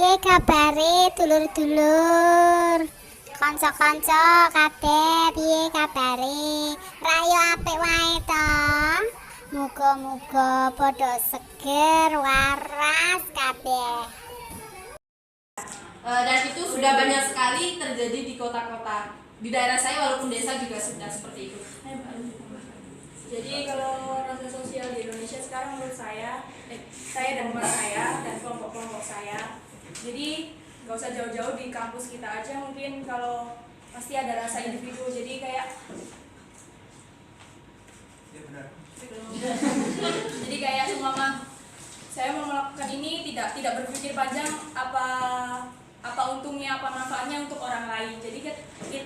piye kabare dulur-dulur, kanca-kanca kabeh piye kabare? Rayo apik wae to. Muga-muga padha seger waras kabeh. Dan itu sudah banyak sekali terjadi di kota-kota. Di daerah saya walaupun desa juga sudah seperti itu. Jadi kalau rasa sosial di Indonesia sekarang menurut saya dan teman saya dan kelompok-kelompok saya, jadi nggak usah jauh-jauh di kampus kita aja, mungkin kalau pasti ada rasa individu. Jadi kayak jadi kayak seumpama saya mau melakukan ini tidak berpikir panjang apa untungnya, apa manfaatnya untuk orang lain. Jadi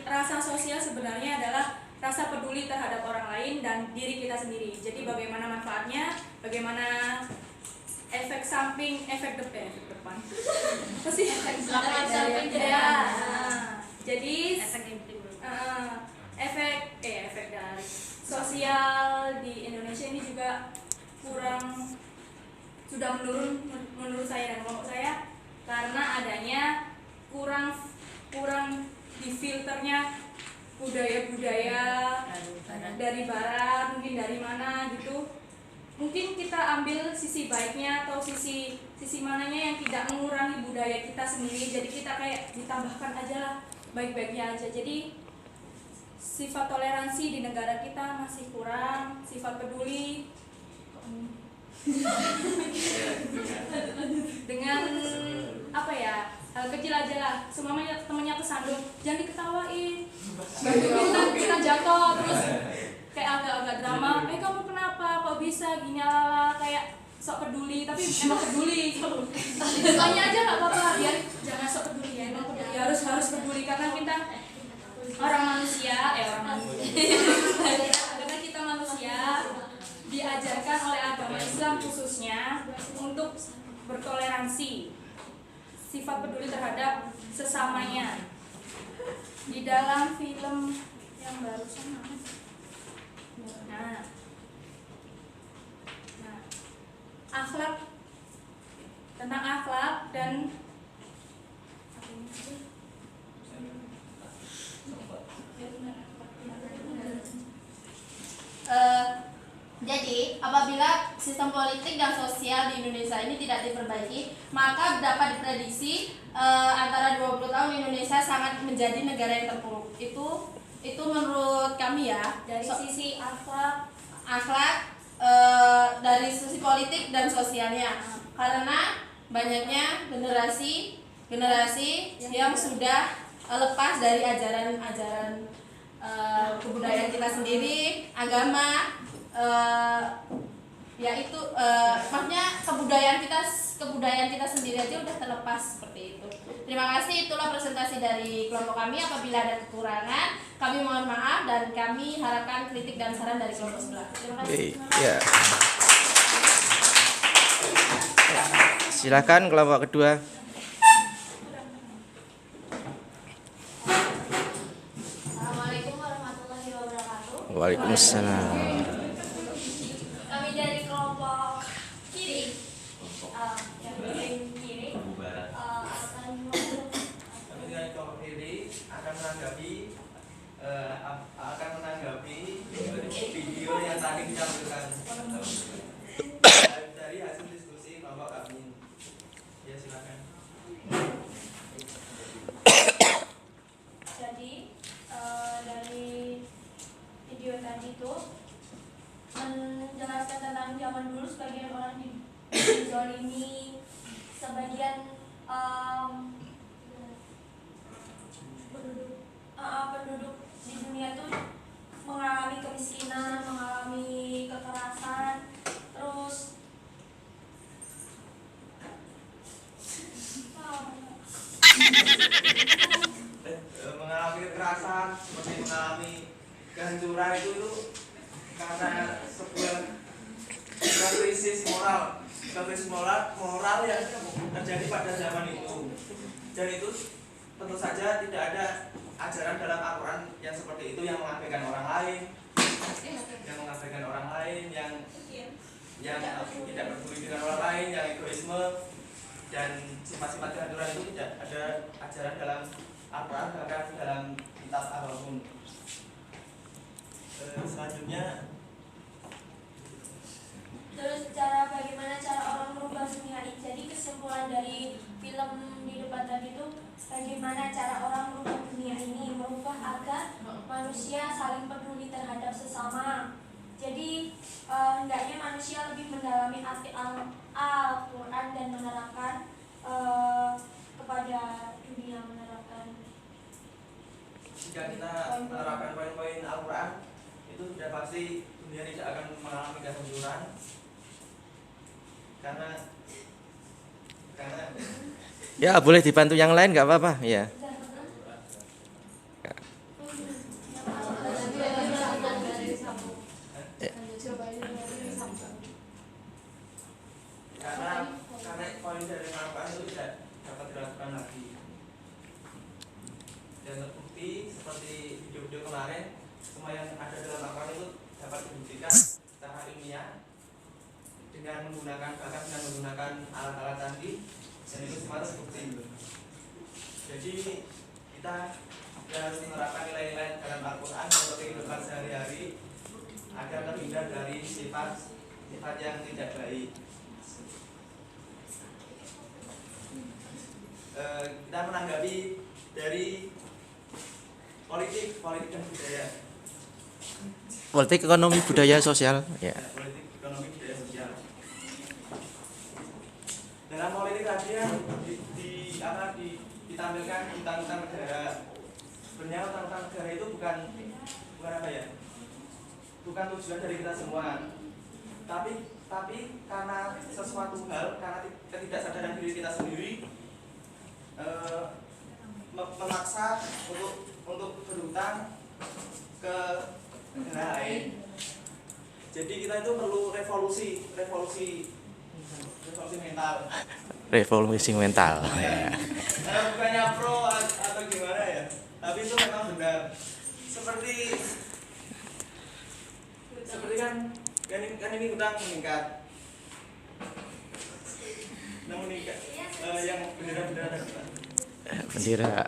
rasa sosial sebenarnya adalah rasa peduli terhadap orang lain dan diri kita sendiri. Jadi bagaimana manfaatnya, bagaimana efek samping, efek depan. Apa sih? Efek samping jadi efek dari sosial di Indonesia ini juga sudah menurun menurut saya dan kelompok saya, karena adanya kurang di filternya budaya-budaya dari barat, mungkin dari mana gitu. Mungkin kita ambil sisi baiknya atau sisi mananya yang tidak mengurangi budaya kita sendiri. Jadi kita kayak ditambahkan aja lah baik-baiknya aja. Jadi sifat toleransi di negara kita masih kurang, sifat peduli dengan apa ya, hal kecil aja lah. Semuanya temennya kesandung, jangan diketawain. Kita jatuh terus kayak agak-agak drama. Kamu kenapa? Kok bisa gini ala kayak sok peduli, tapi emang peduli. Tanya aja nggak apa-apa, biar jangan sok peduli ya. Emang peduli, harus peduli karena kita orang manusia, karena kita manusia diajarkan oleh agama Islam khususnya untuk bertoleransi, sifat peduli terhadap sesamanya. Di dalam film yang barusan akhlak, tentang akhlak dan jadi apabila sistem politik dan sosial di Indonesia ini tidak diperbaiki, maka dapat diprediksi antara 20 tahun Indonesia sangat menjadi negara yang terpuruk. Itu menurut kami ya, dari sisi akhlak, dari sisi politik dan sosialnya, karena banyaknya generasi yang sudah lepas dari ajaran kebudayaan kita sendiri, agama, yaitu maksudnya kebudayaan kita sendiri aja udah terlepas seperti itu. Terima kasih, itulah presentasi dari kelompok kami. Apabila ada kekurangan, kami mohon maaf dan kami harapkan kritik dan saran dari kelompok sebelah. Terima kasih. Silakan kelompok kedua. Assalamualaikum warahmatullahi wabarakatuh. Waalaikumsalam. Kami dari kelompok kiri, yang paling kiri, akan menanggapi video yang tadi ditampilkan dari hasil diskusi kelompok kami. Ya, silakan. Jadi dari video tadi itu menjelaskan tentang zaman dulu sebagian orang dizolimi, sebagian penduduk di dunia tuh mengalami kemiskinan, mengalami kekerasan, terus mengalami kekerasan, seperti mengalami kehancuran itu karena sebuah krisis moral yang terjadi pada zaman itu. Dan itu tentu saja tidak ada ajaran dalam Al-Quran yang seperti itu, yang mengabaikan orang lain, yang tidak peduli dengan orang lain, yang egoisme. dan sifat-sifat kehancuran itu tidak ada ajaran dalam Al-Quran bahkan dalam kitab apapun. Selanjutnya, Terus bagaimana cara orang merubah dunia ini. Jadi kesimpulan dari film di depan tadi itu bagaimana cara orang merubah dunia ini, merubah agar manusia saling peduli terhadap sesama. Jadi hendaknya manusia lebih mendalami arti Al-Quran dan menerapkan kepada dunia, menerapkan. jika kita menerapkan poin-poin Al-Quran, itu sudah pasti dunia tidak akan mengalami kehancuran, karena Ya, boleh dibantu yang lain nggak apa-apa, ya. karena poin dari Al-Quran itu tidak dapat dilakukan lagi. Dan terbukti seperti video-video kemarin, semua yang ada dalam Al-Quran itu dapat dibuktikan secara ilmiah dengan menggunakan alat-alat canggih, dan itu semua terbukti. Jadi kita harus menerapkan nilai-nilai dalam Al-Quran seperti kehidupan sehari-hari agar terhindar dari sifat yang tidak baik. Kita menanggapi dari politik dan budaya. Politik, ekonomi, budaya, sosial, ya. Politik, ekonomi, budaya, sosial. Dalam politik tadi ya ditampilkan undang-undang negara. Sebenarnya undang-undang negara itu bukan apa ya? Bukan tujuan dari kita semua. Tapi karena sesuatu hal, karena ketidaksadaran diri kita sendiri, memaksa untuk berhutang ke negara lain. Jadi kita itu perlu revolusi mental. Revolusi mental. Ya. Bukannya pro atau gimana ya, tapi itu memang benar. Seperti kan ini hutang meningkat. Yang bendera-bendera ada hutang. Bendera.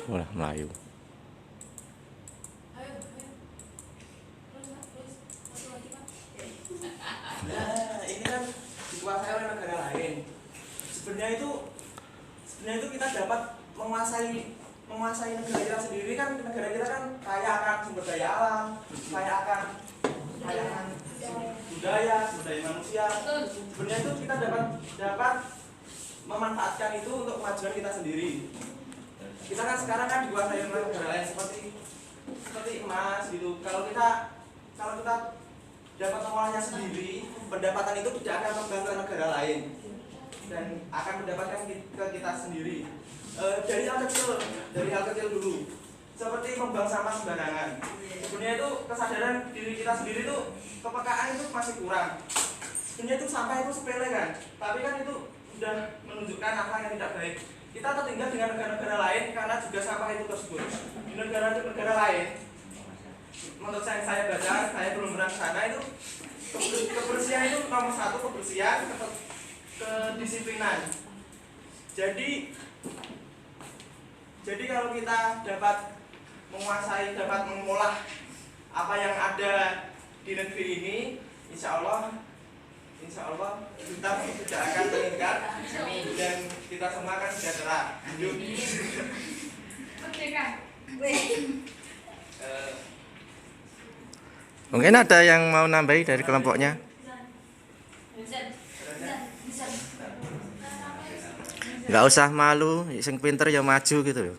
Wah, Melayu. Nah, ini kan dikuasai oleh negara lain. Sebenarnya itu kita dapat menguasai negara kita sendiri. Kan negara kita kan kaya akan sumber daya alam, kaya akan budaya manusia. Sebenarnya itu kita dapat memanfaatkan itu untuk kemajuan kita sendiri. Kita kan sekarang kan dikuasai oleh negara lain seperti emas gitu. Kalau kita dapat mengolahnya sendiri, pendapatan itu tidak akan kembali ke negara lain dan akan mendapatkan ke kita sendiri. Dari hal kecil dulu, seperti membuang sampah sembarangan. Sebenarnya itu kesadaran diri kita sendiri itu, kepekaan itu masih kurang. Sebenarnya itu sampah itu sepele kan, tapi kan itu sudah menunjukkan apa yang tidak baik. Kita tertinggal dengan negara-negara lain karena juga sampah itu tersebut. Di negara lain, menurut saya baca, saya belum pernah ke sana, itu kebersihan itu nomor satu, kebersihan, kedisiplinan. Jadi kalau kita dapat menguasai, dapat mengolah apa yang ada di negeri ini, insya Allah kita tidak akan meningkat dan kita semua akan sejahtera. Mungkin ada yang mau nambahi dari kelompoknya? Nggak usah malu, sing pinter ya maju gitu loh.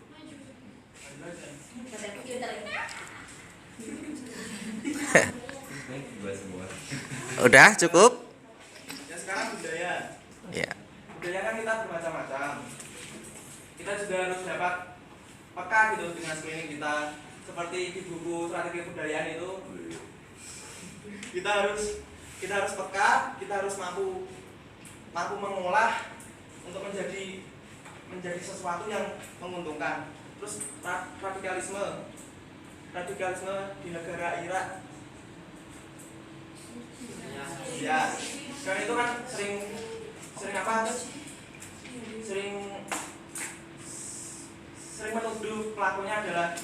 Udah cukup? Ya sekarang budaya. Ya. Budaya kan kita bermacam-macam. Kita juga harus dapat peka gitu dengan sekeliling kita. Seperti di buku strategi kebudayaan itu, kita harus peka, kita harus mampu mengolah untuk menjadi sesuatu yang menguntungkan. Terus radikalisme radikalisme di negara Irak. Ya, karena itu kan sering menuduh pelakunya adalah